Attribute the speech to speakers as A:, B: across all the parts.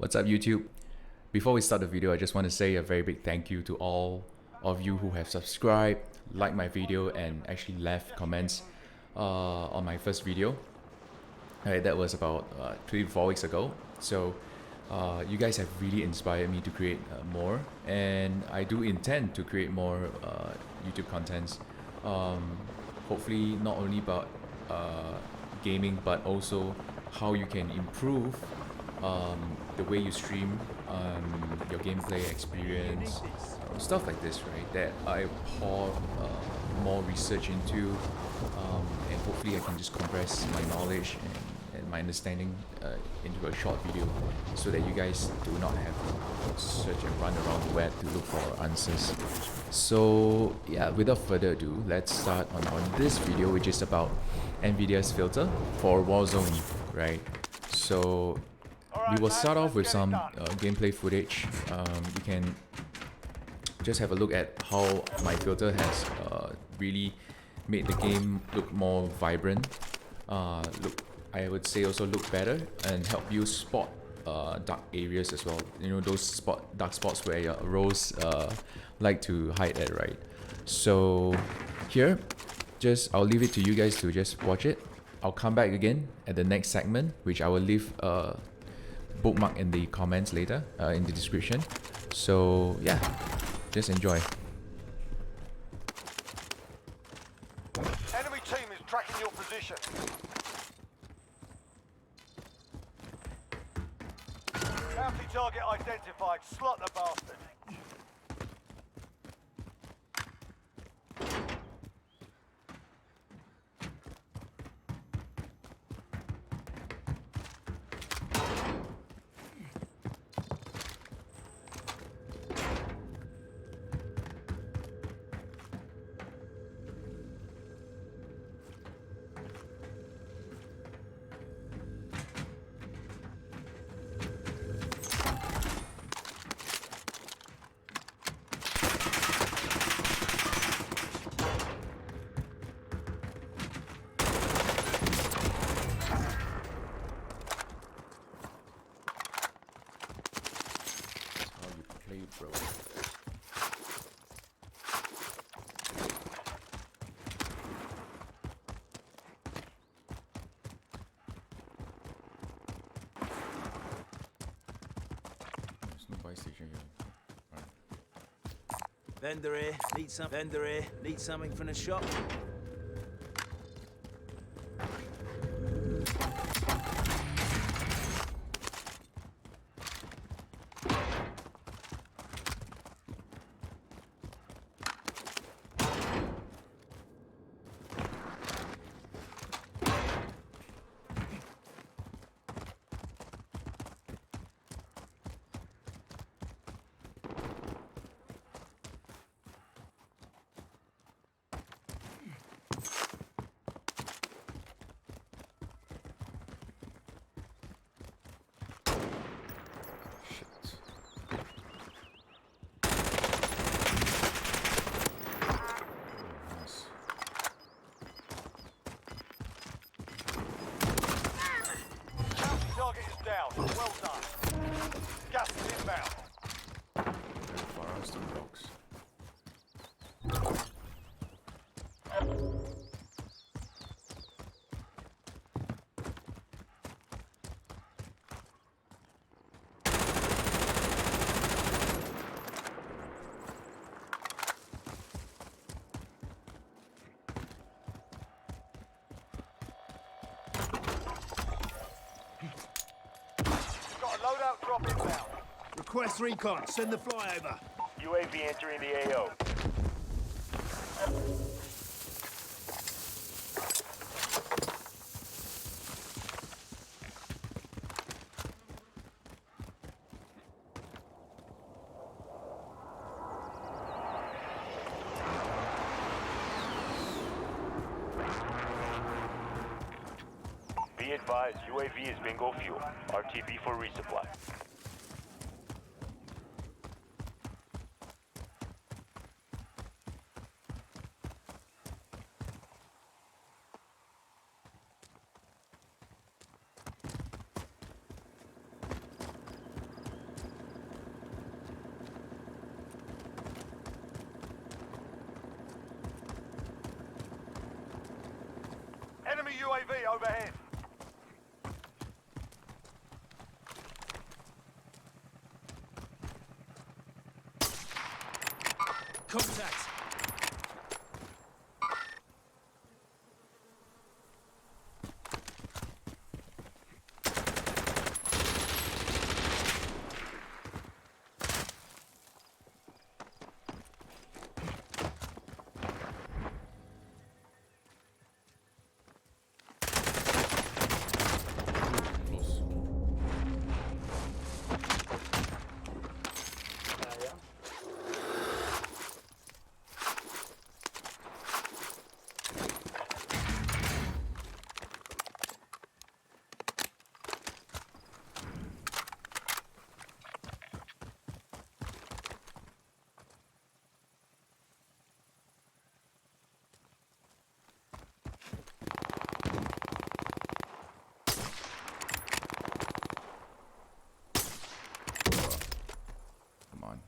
A: What's up, YouTube? Before we start the video, I just want to say a very big thank you to all of you who have subscribed, liked my video, and actually left comments on my first video. Alright, that was about 3 to 4 weeks ago. So you guys have really inspired me to create more, and I do intend to create more YouTube contents. Hopefully not only about gaming, but also how you can improve the way you stream, your gameplay experience, stuff like this, right? That I pour more research into, and hopefully I can just compress my knowledge and my understanding into a short video, so that you guys do not have to search and run around the web to look for answers. So yeah, without further ado, let's start on this video, which is about Nvidia's filter for Warzone, right? So we will start off with some gameplay footage. You can just have a look at how my filter has really made the game look more vibrant. I would say also look better, and help you spot dark areas as well. You know, those dark spots where your rows like to hide at, right? So here, I'll leave it to you guys to just watch it. I'll come back again at the next segment, which I will leave bookmark in the comments later, in the description. So yeah, just enjoy.
B: Enemy team is tracking your position. Bounty target identified. Slot the bastard.
A: Bro. There's no buy station here. Right.
C: Vendor here, need something from the shop.
B: Target is down. Well done. Gas is inbound.
A: Forest and rocks.
B: Got a loadout drop inbound.
C: Request recon, send the flyover.
B: UAV entering the AO. Be advised, UAV is bingo fuel. RTB for resupply. Enemy UAV overhead.
C: Contact.
A: Close. Come on.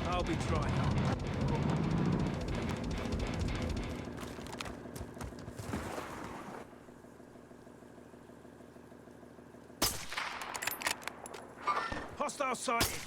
C: I'll be trying. Hostile sighted.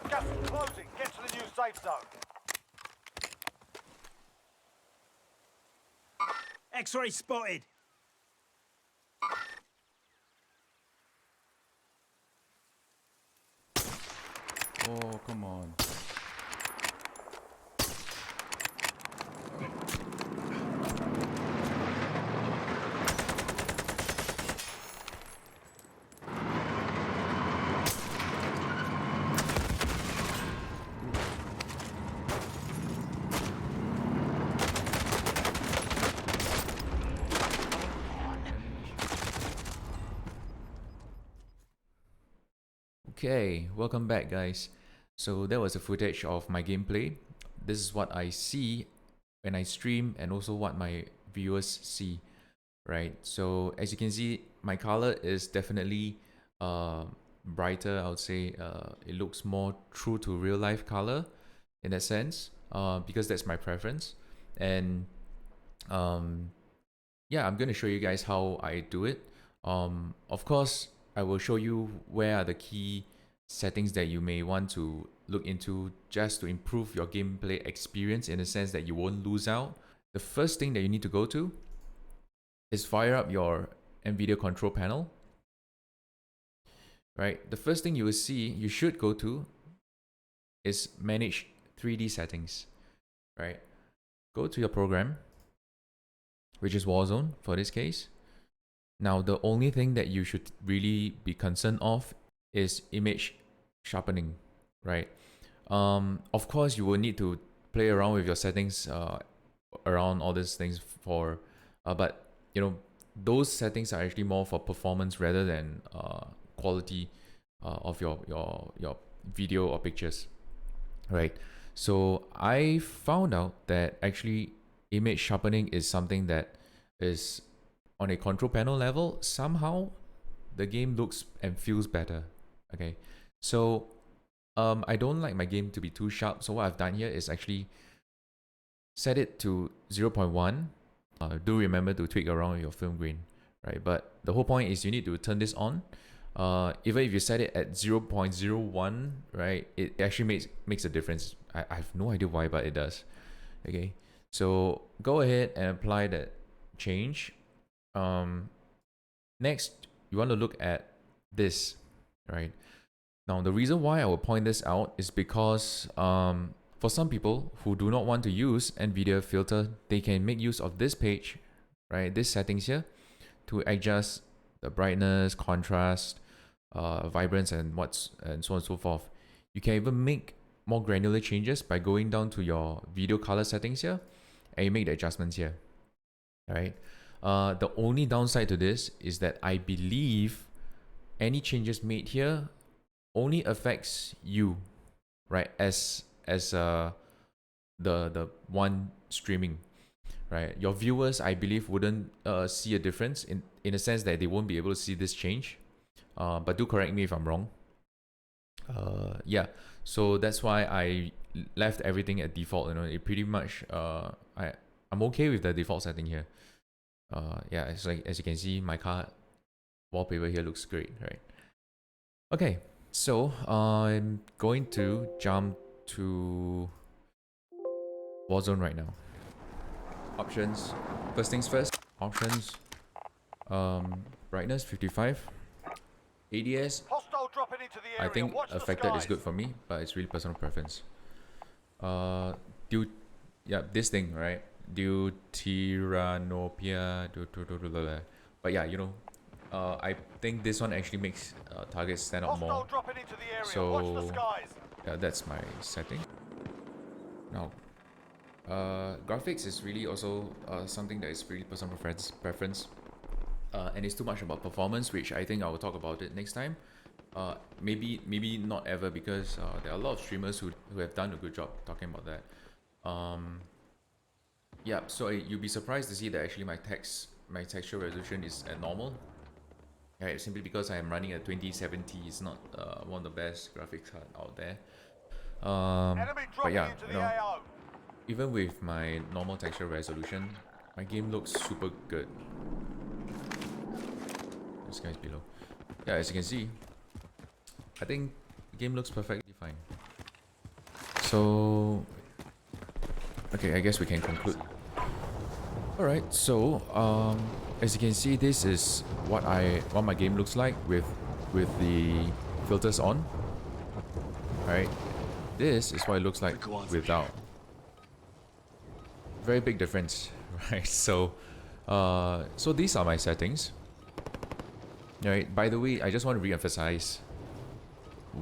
B: Gas is closing. Get to the new safe zone.
C: X-ray spotted.
A: Oh, come on. Okay, welcome back guys. So that was the footage of my gameplay. This is what I see when I stream and also what my viewers see, right? So as you can see, my color is definitely brighter. I would say it looks more true to real life color in that sense, because that's my preference. And yeah, I'm gonna show you guys how I do it. Of course, I will show you where are the key settings that you may want to look into just to improve your gameplay experience in the sense that you won't lose out. The first thing that you need to go to is fire up your Nvidia Control Panel. Right, the first thing you will see, you should go to is manage 3D settings. Right, go to your program, which is Warzone for this case. Now, the only thing that you should really be concerned of is image sharpening, right? Of course, you will need to play around with your settings around all these things for, but you know, those settings are actually more for performance rather than quality of your video or pictures, right? So I found out that actually image sharpening is something that is on a control panel level. Somehow the game looks and feels better. Okay, so I don't like my game to be too sharp, so what I've done here is actually set it to 0.1. Do remember to tweak around with your film grain, right? But the whole point is you need to turn this on. Even if you set it at 0.01, right, it actually makes a difference. I have no idea why, but it does. Okay, so go ahead and apply that change. Next, you want to look at this, right? Now, the reason why I will point this out is because for some people who do not want to use Nvidia Filter, they can make use of this page, right? This settings here to adjust the brightness, contrast, vibrance, and so on and so forth. You can even make more granular changes by going down to your video color settings here, and you make the adjustments here. All right. The only downside to this is that I believe any changes made here only affects you, right? As the one streaming, right? Your viewers, I believe, wouldn't see a difference in a sense that they won't be able to see this change. But do correct me if I'm wrong. Yeah, so that's why I left everything at default. You know, it pretty much I'm okay with the default setting here. Yeah, it's like, as you can see, my car wallpaper here looks great, right? Okay, so I'm going to jump to Warzone right now. Options. First things first. Options. Brightness 55. ADS. I think affected is good for me, but it's really personal preference. This thing, right? Deuteranopia. But yeah, you know, I think this one actually makes targets stand out more. So yeah, that's my setting. Now, graphics is really also something that is really personal preference. And it's too much about performance, which I think I will talk about it next time. Maybe not ever, because there are a lot of streamers who have done a good job talking about that. Yeah, so you'll be surprised to see that actually my texture resolution is at normal. Right, simply because I am running a 2070. It's not one of the best graphics card out there. But yeah, you know, even with my normal texture resolution, my game looks super good. This guy's below. Yeah, as you can see, I think the game looks perfectly fine. So, okay, I guess we can conclude. Alright, so as you can see, this is what my game looks like with the filters on. Alright, this is what it looks like without. Very big difference, right? So so these are my settings. Alright, by the way, I just want to re-emphasize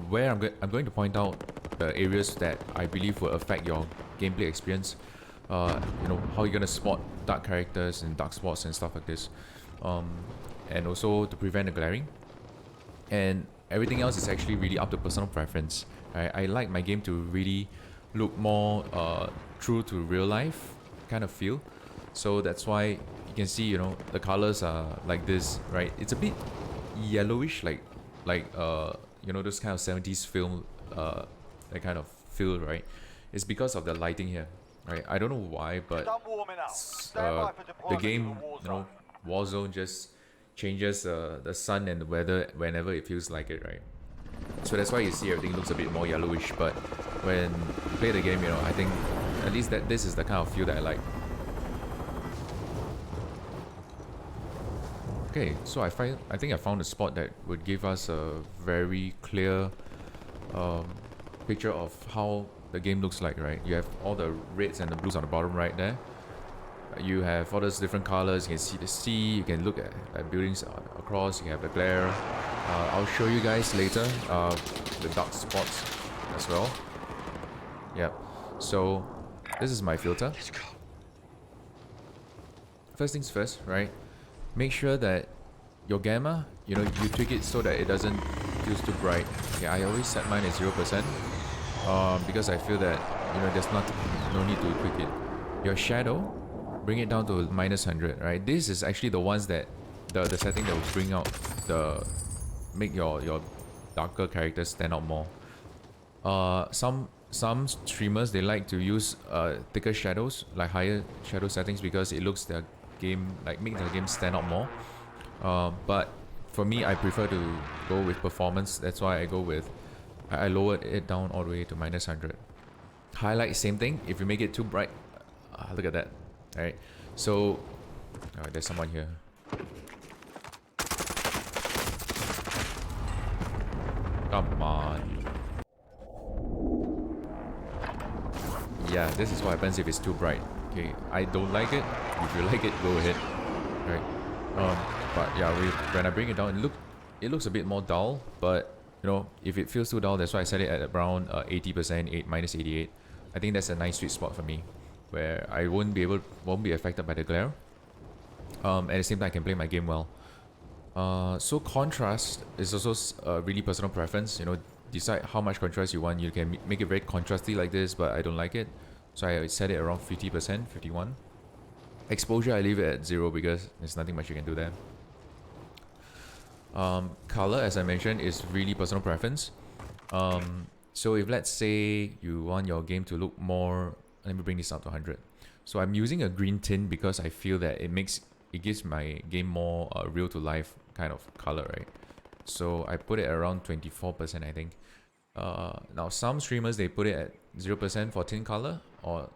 A: where I'm going to point out the areas that I believe will affect your gameplay experience. You know, how you're gonna spot dark characters and dark spots and stuff like this, and also to prevent the glaring. And everything else is actually really up to personal preference. I like my game to really look more true to real life kind of feel. So that's why you can see, you know, the colors are like this, right? It's a bit yellowish, like you know, those kind of 70s film, that kind of feel, right? It's because of the lighting here, right? I don't know why, but the game, you know, Warzone just changes the sun and the weather whenever it feels like it, right? So that's why you see everything looks a bit more yellowish. But when you play the game, you know, I think at least that this is the kind of feel that I like. Okay, so I think I found a spot that would give us a very clear picture of how the game looks like, right? You have all the reds and the blues on the bottom right there. You have all those different colors. You can see the sea. You can look at buildings across. You have the glare. I'll show you guys later the dark spots as well. Yep. So this is my filter. First things first, right? make sure that your gamma, you know, you tweak it so that it doesn't feel too bright. Okay, I always set mine at 0%, because I feel that, you know, there's no need to tweak it. Your shadow, bring it down to -100, right? This is actually the ones that the setting that will bring out make your darker characters stand out more. Some streamers, they like to use thicker shadows, like higher shadow settings, because it looks the game, like make the game stand out more. But for me, I prefer to go with performance. That's why I go with, I lowered it down all the way to -100. Highlight, same thing. If you make it too bright, look at that. Alright, so there's someone here. Come on. Yeah, this is what happens if it's too bright. Okay, I don't like it. If you like it, go ahead. Right. But yeah, when I bring it down, it looks a bit more dull. But you know, if it feels too dull, that's why I set it at around 80%, -88. I think that's a nice sweet spot for me, where I won't be affected by the glare. At the same time, I can play my game well. So contrast is also really personal preference. You know, decide how much contrast you want. You can make it very contrasty like this, but I don't like it, so I set it around 50%, 51. Exposure, I leave it at 0 because there's nothing much you can do there. Color, as I mentioned, is really personal preference. So if let's say you want your game to look more, let me bring this up to 100. So I'm using a green tint because I feel that it gives my game more real to life kind of color, right? So I put it around 24%, I think. Now some streamers, they put it at 0% for tint color, or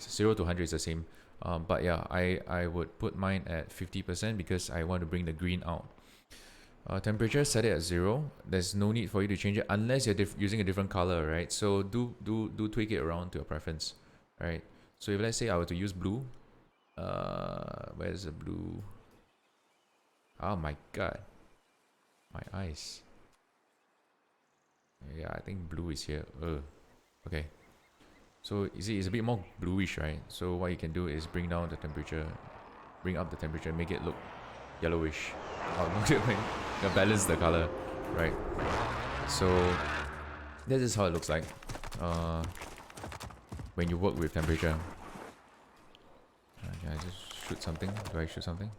A: 0 to 100 is the same. But yeah, I would put mine at 50% because I want to bring the green out. Temperature, set it at 0. There's no need for you to change it unless you're using a different color, right? So do tweak it around to your preference, right? So if let's say I were to use blue, where's the blue? Oh my god, my eyes. Yeah, I think blue is here. Okay. So you see, it's a bit more bluish, right? So what you can do is bring up the temperature, make it look yellowish. Oh, no, balance the color, right? So this is how it looks like when you work with temperature. Can I just shoot something? Do I shoot something?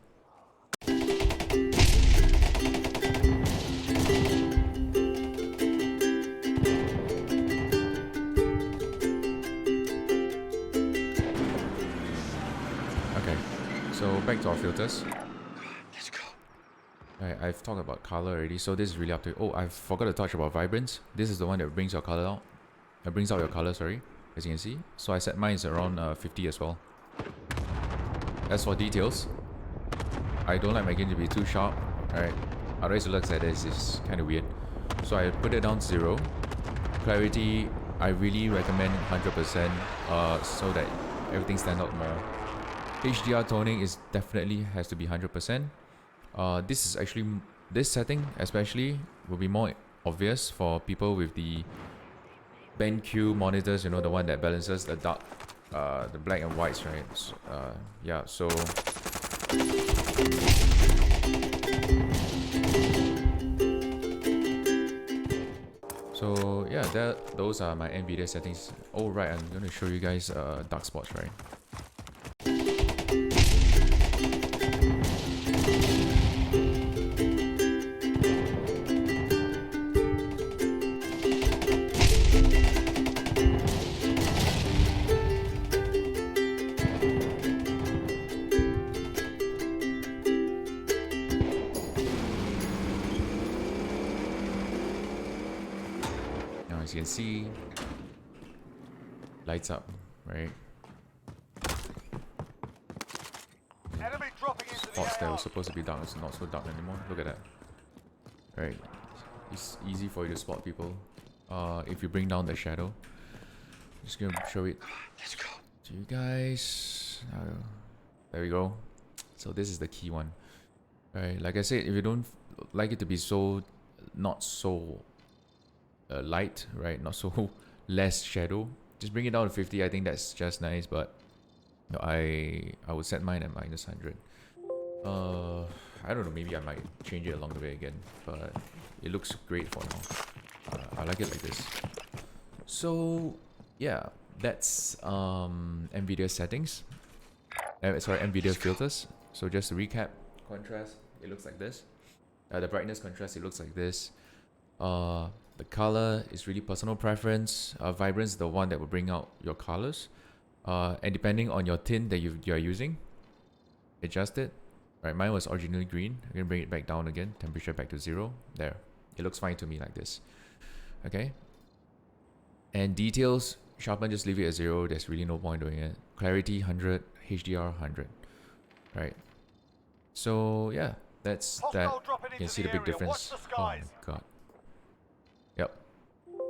A: Okay, so back to our filters. Let's go. Alright, I've talked about color already, so this is really up to you. Oh, I forgot to touch about vibrance. This is the one that brings your color out. It brings out your color, sorry, as you can see. So I set mine is around 50 as well. As for details, I don't like my game to be too sharp, alright? Otherwise it looks like this, is kind of weird. So I put it down to 0. Clarity, I really recommend 100%, so that everything stands out more. HDR toning is definitely has to be 100%. This setting especially will be more obvious for people with the BenQ monitors, you know, the one that balances the dark, the black and whites, right? So, yeah, so yeah, those are my Nvidia settings. Oh right, I'm going to show you guys dark spots, right? As you can see, lights up, right? Spots that were supposed to be dark is not so dark anymore. Look at that. Right, it's easy for you to spot people if you bring down the shadow. Just gonna show it to you guys. There we go. So this is the key one. Right, like I said, if you don't like it to be so not so light, right, not so less shadow, just bring it down to 50. I think that's just nice, but I would set mine at -100. I don't know, maybe I might change it along the way again, but it looks great for now. I like it like this. So yeah, that's Nvidia settings. Sorry, Nvidia filters. So just to recap, contrast, it looks like this. The brightness contrast, it looks like this. The color is really personal preference. Vibrance is the one that will bring out your colors. And depending on your tint that you are using, adjust it. Right, mine was originally green. I'm gonna bring it back down again. Temperature back to 0. There, it looks fine to me like this. Okay. And details, sharpen, just leave it at 0. There's really no point doing it. Clarity 100, HDR 100. Right. So yeah, that's that. You can see the big difference. Oh my god. Yep.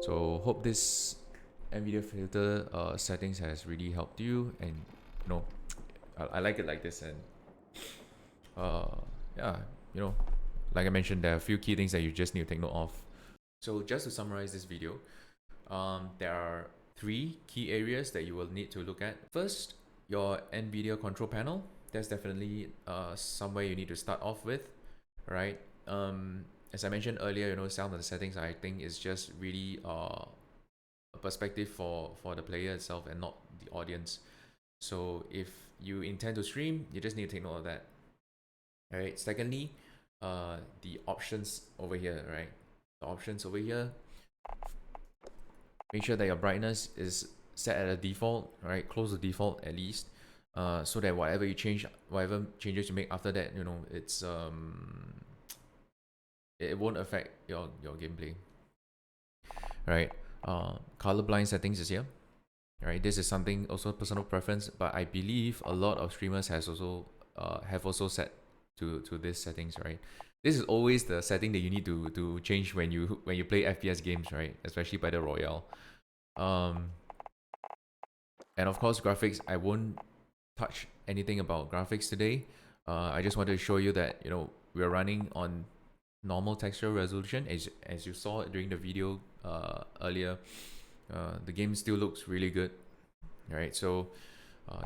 A: So hope this Nvidia filter settings has really helped you, and you know, I like it like this, and yeah, you know, like I mentioned, there are a few key things that you just need to take note of. So just to summarize this video, there are 3 key areas that you will need to look at. First, your Nvidia Control Panel. That's definitely somewhere you need to start off with, right? As I mentioned earlier, you know, some of the settings I think is just really a perspective for the player itself and not the audience. So if you intend to stream, you just need to take note of that. All right. Secondly, the options over here, right? The options over here. Make sure that your brightness is set at a default, right? Close the default at least, so that whatever changes you make after that, you know, it won't affect your gameplay. Right. Color blind settings is here. Right. This is something also personal preference, but I believe a lot of streamers have also set to this settings, right? This is always the setting that you need to change when you play FPS games, right? Especially Battle Royale. And of course, graphics. I won't touch anything about graphics today. I just wanted to show you that, you know, we're running on normal texture resolution, as you saw during the video earlier. The game still looks really good, right? So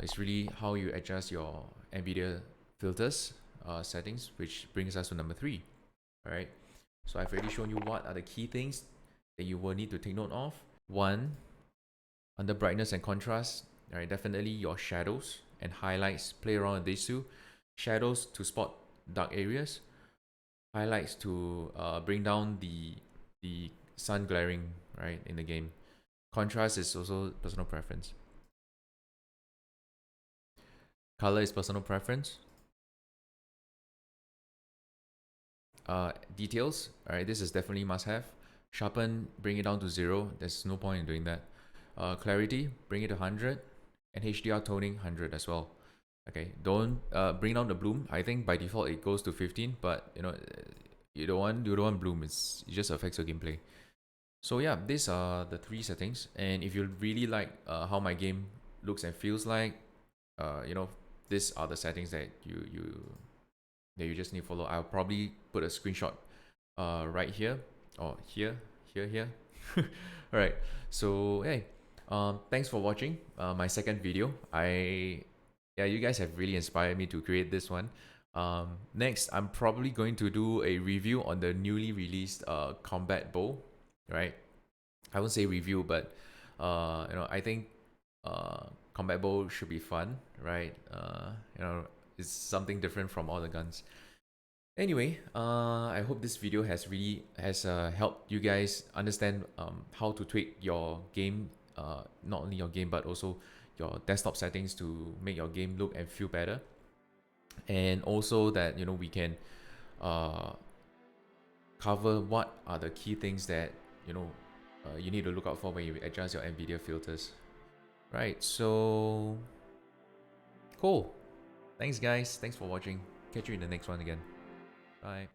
A: it's really how you adjust your Nvidia filters settings, which brings us to number 3. All right. So I've already shown you what are the key things that you will need to take note of. 1, under brightness and contrast. All right, definitely your shadows and highlights. Play around with these 2. Shadows to spot dark areas. Highlights to bring down the sun glaring, right, in the game. Contrast is also personal preference. Color is personal preference. Details, all right, this is definitely must have. Sharpen, bring it down to 0. There's no point in doing that. Clarity, bring it to 100, and HDR toning 100 as well. Okay, don't bring down the bloom. I think by default it goes to 15, but you know, you don't want bloom. It just affects your gameplay. So yeah, these are the 3 settings, and if you really like how my game looks and feels like, you know, these are the settings that you just need to follow. I'll probably put a screenshot right here, or here. All right. So hey, thanks for watching my second video. Yeah, you guys have really inspired me to create this one. Next, I'm probably going to do a review on the newly released combat bow, right? I won't say review, but you know, I think combat bow should be fun, right? You know, it's something different from all the guns. Anyway, I hope this video has helped you guys understand how to tweak your game, not only your game but also your desktop settings to make your game look and feel better, and also that, you know, we can cover what are the key things that, you know, you need to look out for when you adjust your Nvidia filters. Right, so cool. Thanks guys, thanks for watching. Catch you in the next one again. Bye.